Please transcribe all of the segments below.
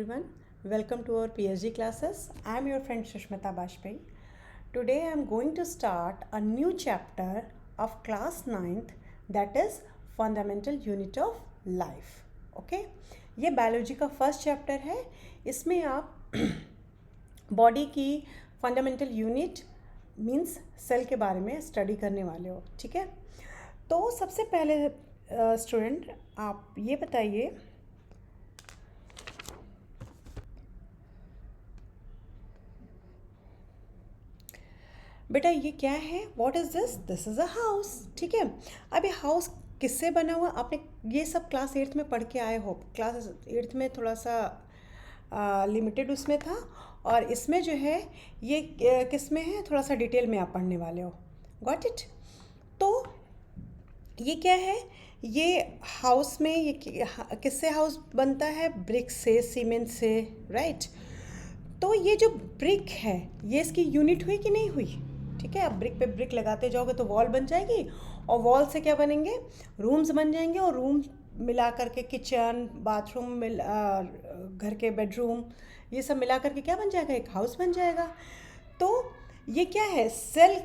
everyone. Welcome to our PhD classes. I am your friend Shushmita Bajpayee. Today I am going to start a new chapter of class 9th, that is Fundamental Unit of Life. Okay? ये biology का first chapter है. इसमें आप body की fundamental unit means cell के बारे में study करने वाले हो. ठीक है. तो सबसे पहले स्टूडेंट आप ये बताइए बेटा ये क्या है. What is this. This is a house. ठीक है. अब ये हाउस किससे बना हुआ. आपने ये सब क्लास 8th में पढ़ के आए हो. क्लास 8th में थोड़ा सा लिमिटेड उसमें था, और इसमें जो है ये किस में है, थोड़ा सा डिटेल में आप पढ़ने वाले हो. Got it. तो ये क्या है. ये हाउस में ये किससे हाउस बनता है. ब्रिक से, सीमेंट से. राइट. तो ये जो ब्रिक है ये इसकी यूनिट हुई कि नहीं हुई. ठीक है. अब ब्रिक पे ब्रिक लगाते जाओगे तो वॉल बन जाएगी, और वॉल से क्या बनेंगे, रूम्स बन जाएंगे, और रूम मिला करके किचन, बाथरूम, घर के बेडरूम, ये सब मिला करके क्या बन जाएगा, एक हाउस बन जाएगा. तो ये क्या है, सेल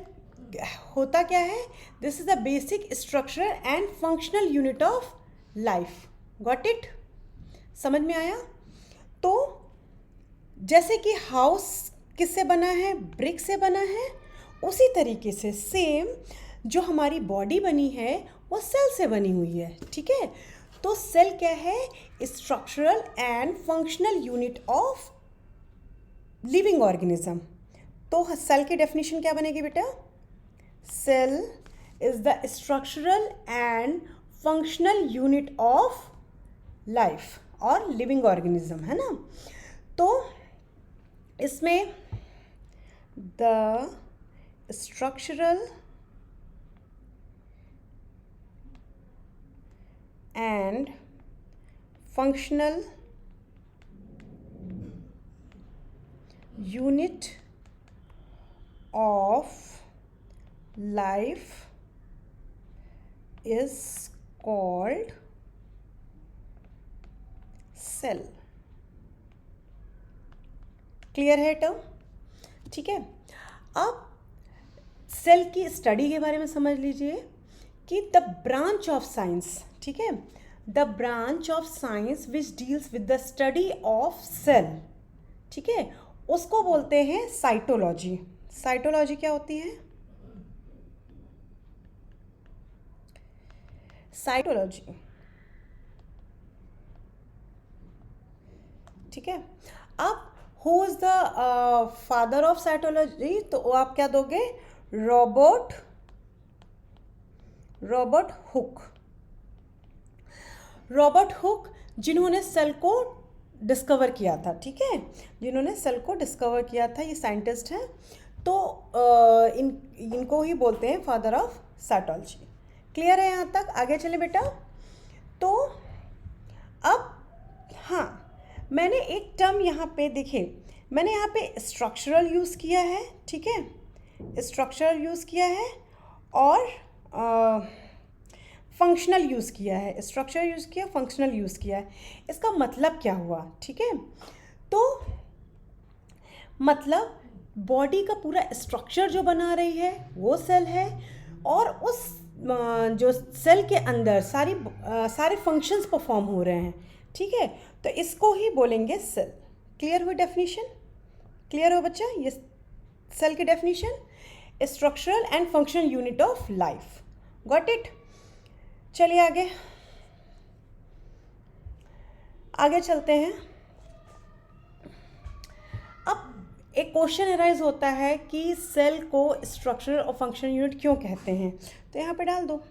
होता क्या है. This is the basic structure and functional unit of life. Got it. समझ में आया. तो जैसे कि हाउस किससे बना है, ब्रिक से बना है, उसी तरीके से सेम जो हमारी बॉडी बनी है वो सेल से बनी हुई है. ठीक है. तो सेल क्या है, structural and functional unit of living organism. तो सेल की डेफिनेशन क्या बनेगी बेटा. Cell is the structural and functional unit of life और लिविंग ऑर्गेनिज्म, है ना. तो इसमें the structural and functional unit of life is called cell. Clear है टर्म. ठीक है. अब सेल की स्टडी के बारे में समझ लीजिए कि द ब्रांच ऑफ साइंस. ठीक है. The branch of science which deals with the study of cell. ठीक है. उसको बोलते हैं साइटोलॉजी. साइटोलॉजी क्या होती है. साइटोलॉजी. ठीक है. अब who is the father of cytology, तो आप क्या दोगे, रॉबर्ट हुक. रॉबर्ट हुक जिन्होंने सेल को डिस्कवर किया था. ठीक है. जिन्होंने सेल को डिस्कवर किया था, ये साइंटिस्ट हैं. तो इनको ही बोलते हैं फादर ऑफ साइटोलॉजी. क्लियर है यहाँ तक. आगे चले बेटा. तो अब हाँ, मैंने एक टर्म यहाँ पे देखिए, मैंने यहाँ पे स्ट्रक्चरल यूज़ किया है. ठीक है. स्ट्रक्चरल यूज़ किया है और फंक्शनल यूज़ किया है. स्ट्रक्चर यूज़ किया, फंक्शनल यूज़ किया है. इसका मतलब क्या हुआ. ठीक है. तो मतलब बॉडी का पूरा स्ट्रक्चर जो बना रही है वो सेल है, और उस जो सेल के अंदर सारे फंक्शंस परफॉर्म हो रहे हैं. ठीक है. तो इसको ही बोलेंगे सेल. क्लियर हुई डेफिनेशन. क्लियर हो बच्चा. ये सेल की definition, structural and functional unit of life. Got it. चलिए आगे चलते हैं. अब एक क्वेश्चन अराइज होता है कि सेल को स्ट्रक्चरल और फंक्शनल यूनिट क्यों कहते हैं. तो यहाँ पे डाल दो,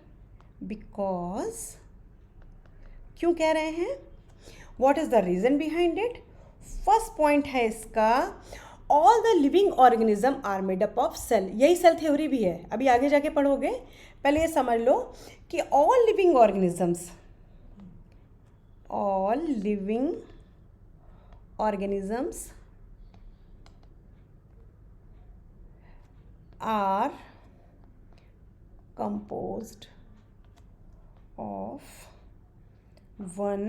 बिकॉज. क्यों कह रहे हैं, what is the reason behind it. First point है इसका, all the living organism are made up of cell. यही सेल थ्योरी भी है, अभी आगे जाके पढ़ोगे. पहले ये समझ लो कि all living organisms are composed of one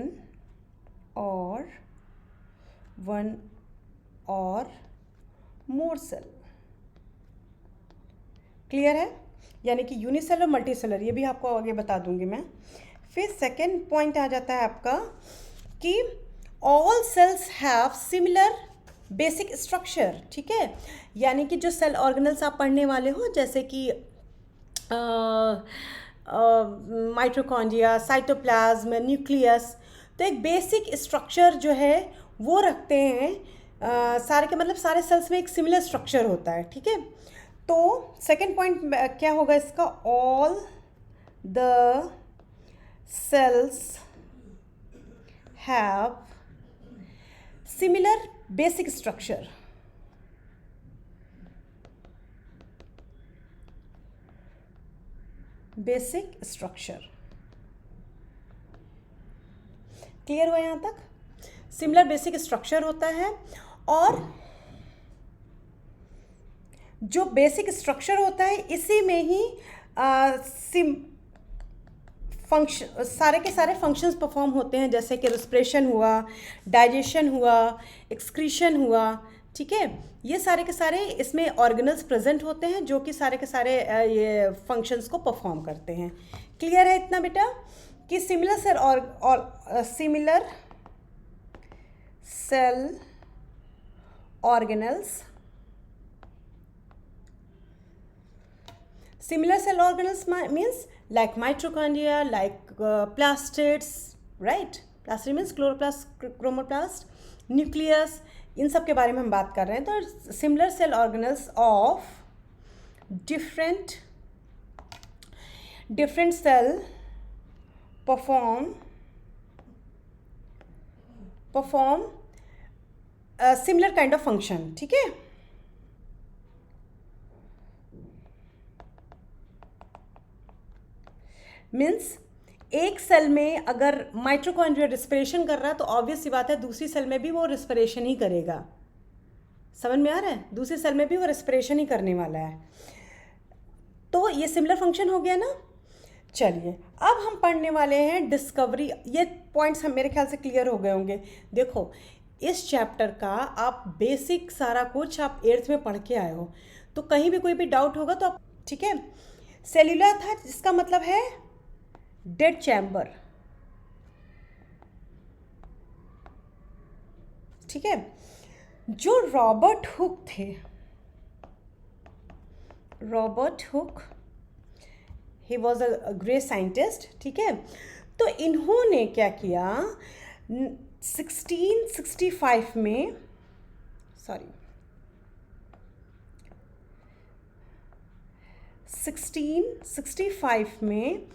or one or more cell. Clear है? यानी कि यूनिसेलर मल्टीसेलर, ये भी आपको आगे बता दूंगी मैं। फिर सेकेंड पॉइंट आ जाता है आपका कि all cells have similar basic structure. ठीक है, यानी कि जो सेल ऑर्गेनल्स आप पढ़ने वाले हो, जैसे कि माइटोकॉन्ड्रिया, साइटोप्लाज्म, न्यूक्लियस, तो एक बेसिक स्ट्रक्चर जो है वो रखते हैं। सारे के मतलब सारे सेल्स में एक सिमिलर स्ट्रक्चर होता है। ठीक है, तो सेकेंड पॉइंट क्या होगा इसका? All the cells have similar basic structure. Basic structure clear हुआ यहाँ तक? सिमिलर बेसिक स्ट्रक्चर होता है, और जो बेसिक स्ट्रक्चर होता है इसी में ही फंक्शन, सारे के सारे फंक्शंस परफॉर्म होते हैं, जैसे कि रिस्पिरेशन हुआ, डाइजेशन हुआ, एक्सक्रीशन हुआ। ठीक है, ये सारे के सारे इसमें ऑर्गेनल्स प्रेजेंट होते हैं जो कि सारे के सारे ये फंक्शंस को परफॉर्म करते हैं। क्लियर है इतना बेटा? कि सिमिलर सेल और similar cell organelles, similar cell organelles means like mitochondria, like plastids, right? Plastid means chloroplast, chromoplast, nucleus, इन सब के बारे में हम बात कर रहे हैं। तो similar cell organelles of different cell perform a similar kind of function। ठीक है, मीन्स एक सेल में अगर माइटोकॉन्ड्रिया रिस्पिरेशन कर रहा है तो ऑब्वियस सी बात है दूसरी सेल में भी वो रिस्पिरेशन ही करेगा। समझ में आ रहा है? दूसरी सेल में भी वो रिस्पिरेशन ही करने वाला है। तो ये सिमिलर फंक्शन हो गया ना। चलिए अब हम पढ़ने वाले हैं डिस्कवरी। ये पॉइंट्स हम मेरे ख्याल से क्लियर हो गए होंगे। देखो इस चैप्टर का आप बेसिक सारा कुछ आप 8th में पढ़ के आए हो, तो कहीं भी कोई भी डाउट होगा तो आप, ठीक है। सेल्यूला था जिसका मतलब है डेड चैम्बर। ठीक है, जो रॉबर्ट हुक थे, Robert Hooke, he was a great scientist. ठीक है, तो इन्होंने क्या किया 1665 में, सॉरी 1665 में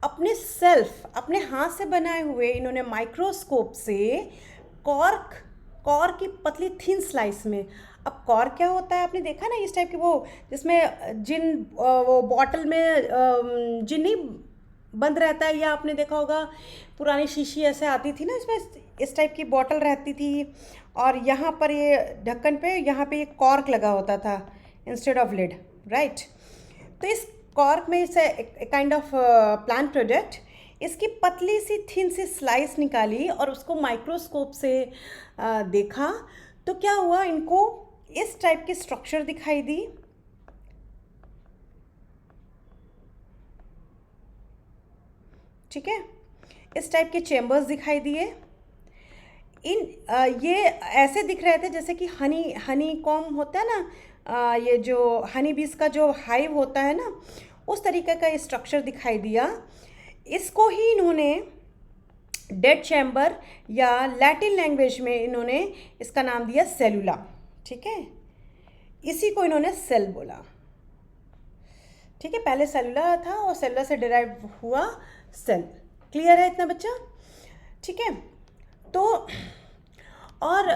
अपने हाथ से बनाए हुए इन्होंने माइक्रोस्कोप से कॉर्क की पतली थिन स्लाइस में। अब कॉर्क क्या होता है आपने देखा ना, इस टाइप की, वो जिसमें वो बॉटल में जिन नहीं बंद रहता है, या आपने देखा होगा पुरानी शीशी ऐसे आती थी ना, इसमें इस टाइप की बॉटल रहती थी और यहाँ पर ये ढक्कन पे यहाँ पे ये कॉर्क लगा होता था इंस्टेड ऑफ लिड, राइट। तो इस कॉर्क में इसे काइंड ऑफ प्लांट प्रोडक्ट, इसकी पतली सी थिन सी स्लाइस निकाली और उसको माइक्रोस्कोप से देखा, तो क्या हुआ, इनको इस टाइप की स्ट्रक्चर दिखाई दी। ठीक है, इस टाइप के चेम्बर्स दिखाई दिए। ये ऐसे दिख रहे थे जैसे कि हनी कॉम होता है ना, ये जो हनी बीज का जो हाइव होता है ना, उस तरीके का ये स्ट्रक्चर दिखाई दिया। इसको ही इन्होंने डेड चैम्बर या लैटिन लैंग्वेज में इन्होंने इसका नाम दिया सेलुला। ठीक है, इसी को इन्होंने सेल बोला। ठीक है, पहले सेलुला था और सेलुला से डिराइव हुआ सेल। क्लियर है इतना बच्चा? ठीक है, तो और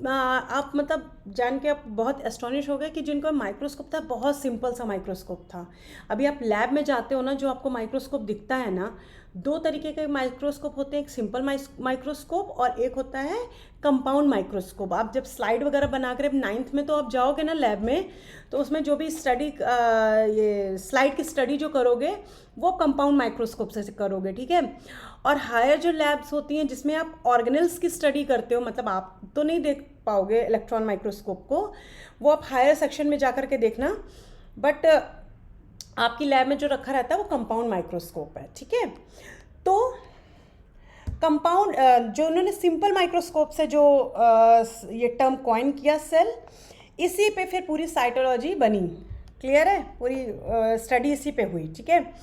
आप मतलब जान के आप बहुत एस्टोनिश हो गए कि जिनको माइक्रोस्कोप था, बहुत सिंपल सा माइक्रोस्कोप था। अभी आप लैब में जाते हो ना, जो आपको माइक्रोस्कोप दिखता है ना, दो तरीके के माइक्रोस्कोप होते हैं, एक सिंपल माइक्रोस्कोप और एक होता है कंपाउंड माइक्रोस्कोप। आप जब स्लाइड वगैरह बना कर 9th में तो आप जाओगे ना लैब में, तो उसमें जो भी स्टडी ये स्लाइड की स्टडी जो करोगे वो कंपाउंड माइक्रोस्कोप से करोगे। ठीक है, और हायर जो लैब्स होती हैं जिसमें आप ऑर्गेनल्स की स्टडी करते हो, मतलब आप तो नहीं पाओगे इलेक्ट्रॉन माइक्रोस्कोप को, वो आप हायर सेक्शन में जाकर के देखना, बट आपकी लैब में जो रखा रहता है वो कंपाउंड माइक्रोस्कोप है, ठीक है। तो कंपाउंड जो उन्होंने सिंपल माइक्रोस्कोप से जो ये टर्म कॉइन किया सेल, इसी पे फिर पूरी साइटोलॉजी बनी, क्लियर है, पूरी स्टडी इसी पे हुई, ठीक है।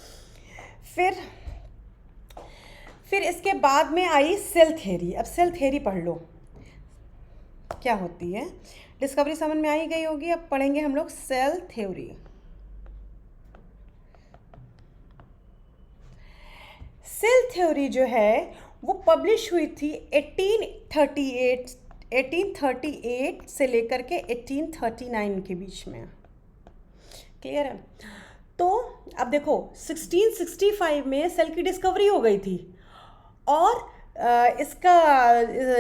फिर इसके बाद में आई सेल थ्योरी। अब सेल थ्योरी पढ़ लो क्या होती है, डिस्कवरी समझ में आई गई होगी। अब पढ़ेंगे हम लोग सेल थ्योरी। सेल थ्योरी जो है वो पब्लिश हुई थी 1838 से लेकर के 1839 के बीच में, क्लियर है। तो अब देखो 1665 में सेल की डिस्कवरी हो गई थी, और इसका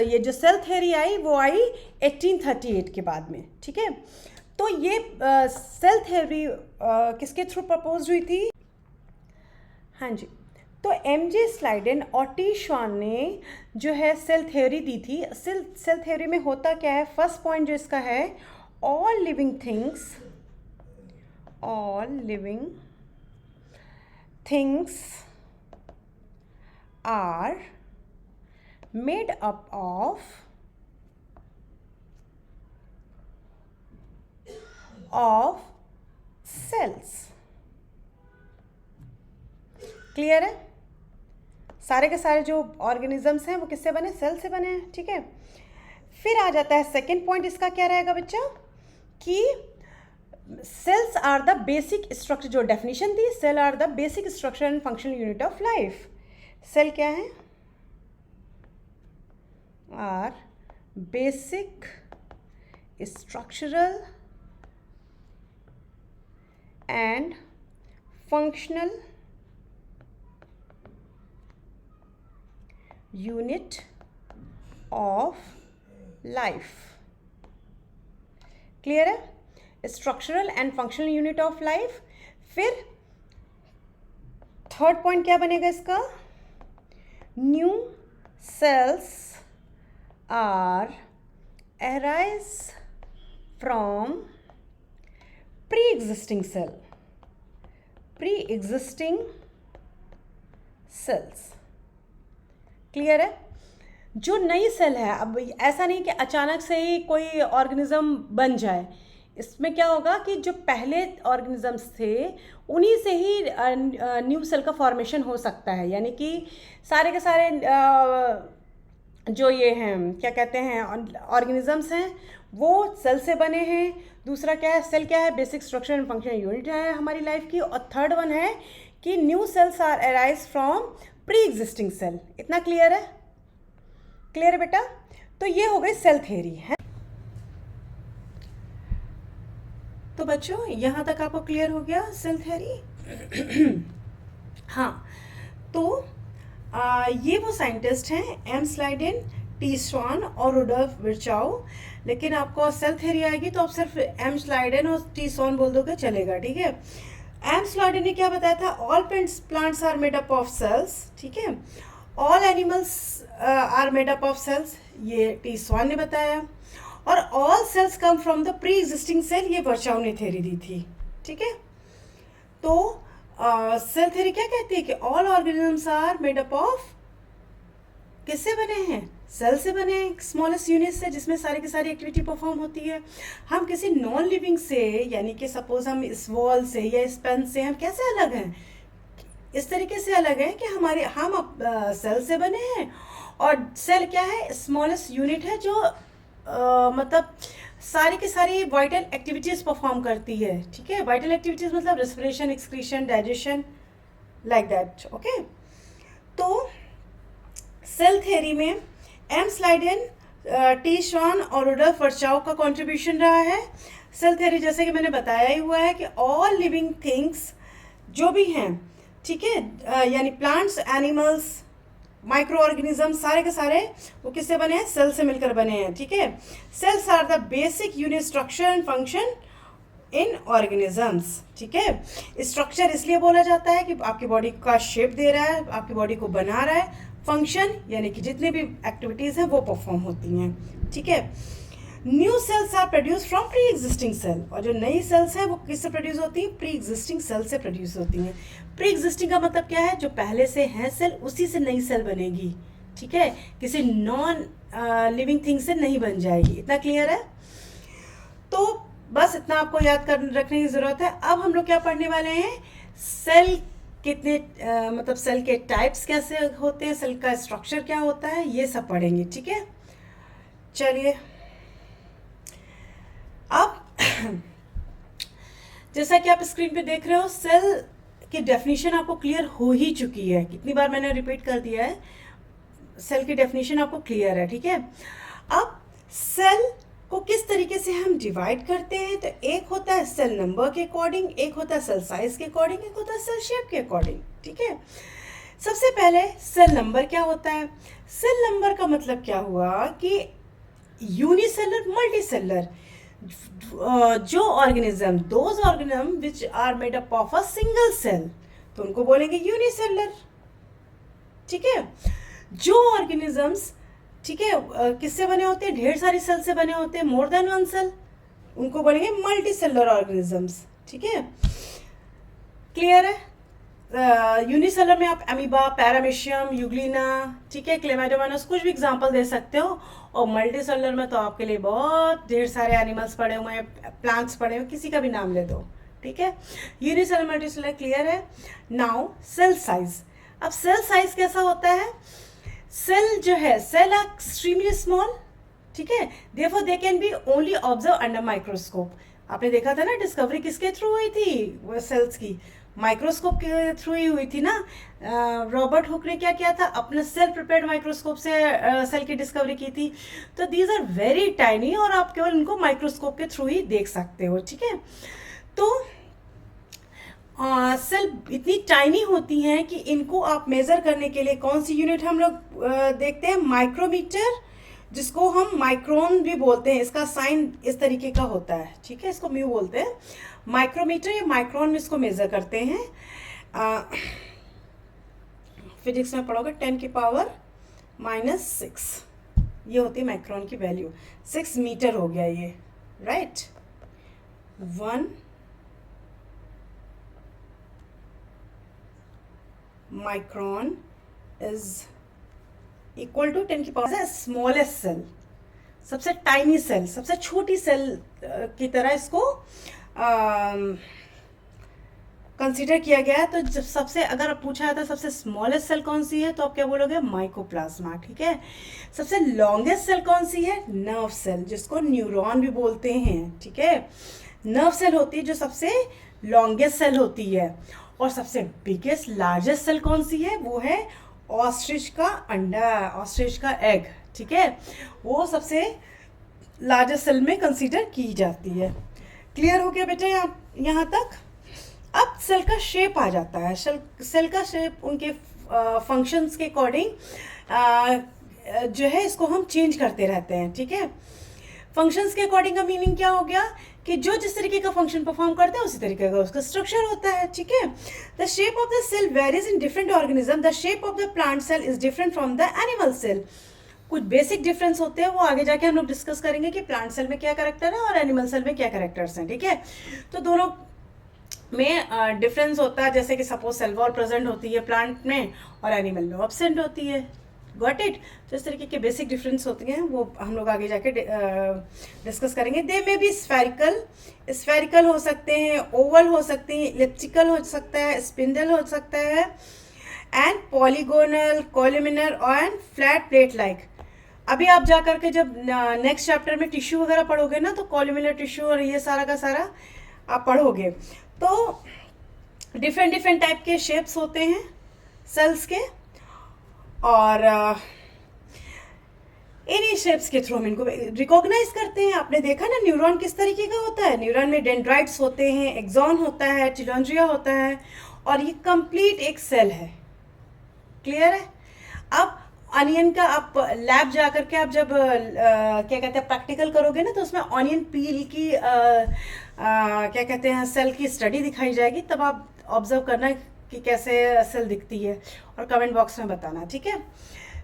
ये जो सेल थ्योरी आई वो आई 1838 के बाद में, ठीक है। तो ये सेल थ्योरी किसके थ्रू प्रपोज हुई थी? हाँ जी, तो एमजे स्लाइडेन और टी श्वान ने जो है सेल थ्योरी दी थी। सेल थ्योरी में होता क्या है, फर्स्ट पॉइंट जो इसका है, all living things are made up of cells, clear है। सारे के सारे जो ऑर्गेनिजम्स हैं वो किससे बने? सेल से बने हैं, ठीक है। फिर आ जाता है सेकेंड पॉइंट, इसका क्या रहेगा बच्चा, कि cells are the basic structure, जो डेफिनेशन दी, cell are the basic structure and functional unit of life. Cell क्या है? Are basic structural and functional unit of life, clear है, structural and functional unit of life. फिर third point क्या बनेगा इसका, new cells are arise from pre existing cells, clear है। जो नई सेल है, अब ऐसा नहीं कि अचानक से ही कोई ऑर्गेनिज्म बन जाए, इसमें क्या होगा कि जो पहले ऑर्गेनिजम्स थे उन्हीं से ही न्यू सेल का फॉर्मेशन हो सकता है, यानी कि सारे के सारे जो ये हैं क्या कहते हैं ऑर्गेनिजम्स हैं वो सेल से बने हैं। दूसरा क्या है, सेल क्या है, basic structure and functional unit है हमारी लाइफ की। और थर्ड वन है कि new cells are arise from pre existing cell. इतना क्लियर है? क्लियर है बेटा? तो ये हो गई सेल थ्योरी है। तो बच्चों यहाँ तक आपको क्लियर हो गया सेल थ्योरी? हाँ, तो ये वो साइंटिस्ट हैं एम स्लाइडेन, टी श्वान और रुडोल्फ विर्चाउ। लेकिन आपको सेल थ्योरी आएगी तो आप सिर्फ एम स्लाइडेन और टी श्वान बोल दोगे चलेगा, ठीक है। एम स्लाइडेन ने क्या बताया था, all plants are made up of cells, ठीक है। All animals are made up of cells, ये टी श्वान ने बताया। और all cells come from the pre existing cell, ये वर्चाउ ने थ्योरी दी थी, ठीक है। तो सेल थ्योरी क्या कहती है कि all organisms are made up of, किससे बने हैं? सेल से बने हैं, स्मॉलेस्ट यूनिट से, जिसमें सारी की सारी एक्टिविटी परफॉर्म होती है। हम किसी नॉन लिविंग से, यानी कि सपोज हम इस वॉल से या इस पेन से हम कैसे अलग हैं? इस तरीके से अलग हैं कि हम सेल से बने हैं। और सेल क्या है? स्मॉलेस्ट यूनिट है जो मतलब सारी की सारी वाइटल एक्टिविटीज़ परफॉर्म करती है, ठीक है। वाइटल एक्टिविटीज़ मतलब respiration, excretion, digestion, like that, okay. तो सेल थ्योरी में एम स्लाइडेन, टी श्वान और रुडोल्फ विर्चाउ का कंट्रीब्यूशन रहा है। सेल थ्योरी जैसे कि मैंने बताया ही हुआ है कि ऑल लिविंग थिंग्स जो भी हैं, ठीक है, यानी प्लांट्स, एनिमल्स, माइक्रो ऑर्गेनिज्म, सारे के सारे वो किससे बने हैं? सेल से मिलकर बने हैं, ठीक है। Cells are the basic unit structure and function in organisms, ठीक है। स्ट्रक्चर इसलिए बोला जाता है कि आपकी बॉडी का शेप दे रहा है, आपकी बॉडी को बना रहा है। फंक्शन यानी कि जितने भी एक्टिविटीज़ हैं वो परफॉर्म होती हैं, ठीक है। New cells are produce from pre existing cell, और जो नई सेल्स हैं वो किससे प्रोड्यूस होती हैं? प्री एग्जिस्टिंग सेल से प्रोड्यूस होती हैं। प्री एग्जिस्टिंग का मतलब क्या है? जो पहले से है सेल उसी से नई सेल बनेगी, ठीक है, किसी नॉन लिविंग थिंग से नहीं बन जाएगी। इतना क्लियर है? तो बस इतना आपको याद कर रखने की ज़रूरत है। अब हम लोग क्या पढ़ने वाले हैं? सेल कितने मतलब सेल के टाइप्स कैसे होते हैं, सेल का स्ट्रक्चर क्या होता है, ये सब पढ़ेंगे, ठीक है। चलिए अब जैसा कि आप स्क्रीन पे देख रहे हो, सेल की डेफिनेशन आपको क्लियर हो ही चुकी है। कितनी बार मैंने रिपीट कर दिया है, सेल की डेफिनेशन आपको क्लियर है, ठीक है। अब सेल को किस तरीके से हम डिवाइड करते हैं, तो एक होता है सेल नंबर के अकॉर्डिंग, एक होता है सेल साइज के अकॉर्डिंग, एक होता है सेल शेप के अकॉर्डिंग, ठीक है। सबसे पहले सेल नंबर क्या होता है? सेल नंबर का मतलब क्या हुआ कि यूनिसेलर, मल्टीसेलर, जो organism, those organism which are made up of a single cell, तो उनको बोलेंगे यूनिसेलर, ठीक है। जो ऑर्गेनिजम्स, ठीक है, किससे बने होते हैं? ढेर सारी सेल से बने होते हैं, मोर देन वन सेल, उनको बोलेंगे मल्टीसेलर ऑर्गेनिजम्स, ठीक है। क्लियर है? यूनिसेलर में आप अमीबा, पैरामीशियम, यूग्लिना, ठीक है, क्लेमाइडोमोनास, कुछ भी एग्जांपल दे सकते हो। और मल्टीसेलर में तो आपके लिए बहुत ढेर सारे एनिमल्स पड़े हुए हैं, प्लांट्स पड़े हुए, किसी का भी नाम ले दो, ठीक है। यूनिसेलर, मल्टीसेलर, क्लियर है। Now cell size. अब सेल साइज कैसा होता है? सेल जो है, सेल आर एक्सट्रीमली स्मॉल, ठीक है, therefore they can be only observe under microscope. आपने देखा था ना डिस्कवरी किसके थ्रू हुई थी? वो सेल्स की माइक्रोस्कोप के थ्रू ही हुई थी ना। रॉबर्ट हुक ने क्या किया था? अपने सेल्फ प्रिपेयर्ड माइक्रोस्कोप से सेल की डिस्कवरी की थी। तो दीज आर वेरी टाइनी, और आप केवल इनको माइक्रोस्कोप के थ्रू ही देख सकते हो, ठीक है। तो सेल इतनी टाइनी होती हैं कि इनको आप मेज़र करने के लिए कौन सी यूनिट हम लोग देखते हैं? माइक्रोमीटर, जिसको हम माइक्रोन भी बोलते हैं। इसका साइन इस तरीके का होता है, ठीक है, इसको म्यू बोलते हैं। माइक्रोमीटर या माइक्रोन में इसको मेज़र करते हैं। फिजिक्स में पढ़ोगे 10⁻⁻⁶, ये होती है माइक्रोन की वैल्यू। 6 मीटर हो गया ये, right. 1 micron is equal to 10⁻⁻, smallest cell, सबसे टाइनी सेल, सबसे छोटी सेल की तरह इसको कंसीडर किया गया है। तो जब सबसे, अगर पूछा जाता है सबसे स्मॉलेस्ट सेल कौन सी है, तो आप क्या बोलोगे? माइकोप्लाज्मा, ठीक है। सबसे लॉन्गेस्ट सेल कौन सी है? नर्व सेल, जिसको न्यूरॉन भी बोलते हैं, ठीक है। नर्व सेल होती है जो सबसे लॉन्गेस्ट सेल होती है। और सबसे बिगेस्ट लार्जेस्ट सेल कौन सी है? वो है ऑस्ट्रिच का अंडा, ऑस्ट्रिच का एग, ठीक है, वो सबसे लार्जेस्ट सेल में कंसीडर की जाती है। क्लियर हो गया बेटे यहाँ तक? अब सेल का शेप आ जाता है। सेल का शेप उनके फंक्शंस के अकॉर्डिंग जो है इसको हम चेंज करते रहते हैं, ठीक है। फंक्शंस के अकॉर्डिंग का मीनिंग क्या हो गया कि जो जिस तरीके का फंक्शन परफॉर्म करते हैं उसी तरीके का उसका स्ट्रक्चर होता है, ठीक है। The shape of the cell varies in different organism. The shape of the plant cell is different from the animal cell. कुछ बेसिक डिफरेंस होते हैं, वो आगे जाके हम लोग डिस्कस करेंगे कि प्लांट सेल में क्या कैरेक्टर है और एनिमल सेल में क्या कैरेक्टर्स हैं, ठीक है। तो दोनों में डिफरेंस होता है, जैसे कि सपोज सेल वॉल प्रेजेंट होती है प्लांट में और एनिमल में एब्सेंट होती है। Got it? तो इस तरीके के बेसिक डिफरेंस होती हैं, वो हम लोग आगे जाके डिस्कस करेंगे। दे में भी स्फेरिकल हो सकते हैं, ओवल हो सकते हैं, इलिप्टिकल हो सकता है, स्पिंडल हो सकता है, and polygonal, columnar and flat plate like. अभी आप जा करके जब नेक्स्ट चैप्टर में टिश्यू वगैरह पढ़ोगे ना, तो कॉलमिनर टिश्यू और ये सारा का सारा आप पढ़ोगे। तो डिफरेंट टाइप के शेप्स होते हैं सेल्स के, और इन्हीं शेप्स के थ्रू हम इनको रिकॉग्नाइज करते हैं। आपने देखा ना न्यूरॉन किस तरीके का होता है? न्यूरॉन में डेंड्राइट्स होते हैं, एक्सॉन होता है, टेलोन्ड्रिया होता है, और ये कंप्लीट एक सेल है। क्लियर है? अब ऑनियन का आप लैब जा करके आप जब क्या कहते हैं प्रैक्टिकल करोगे ना, तो उसमें ऑनियन पील की क्या कहते हैं सेल की स्टडी दिखाई जाएगी, तब आप ऑब्जर्व करना कि कैसे सेल दिखती है, और कमेंट बॉक्स में बताना, ठीक है।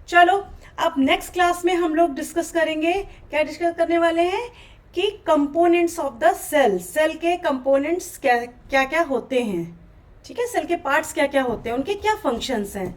चलो अब नेक्स्ट क्लास में हम लोग डिस्कस करेंगे, क्या डिस्कस करने वाले हैं कि components of the cell, cell के कंपोनेंट्स क्या क्या क्या होते हैं, ठीक है, सेल के पार्ट्स क्या क्या होते हैं, उनके क्या फंक्शंस हैं।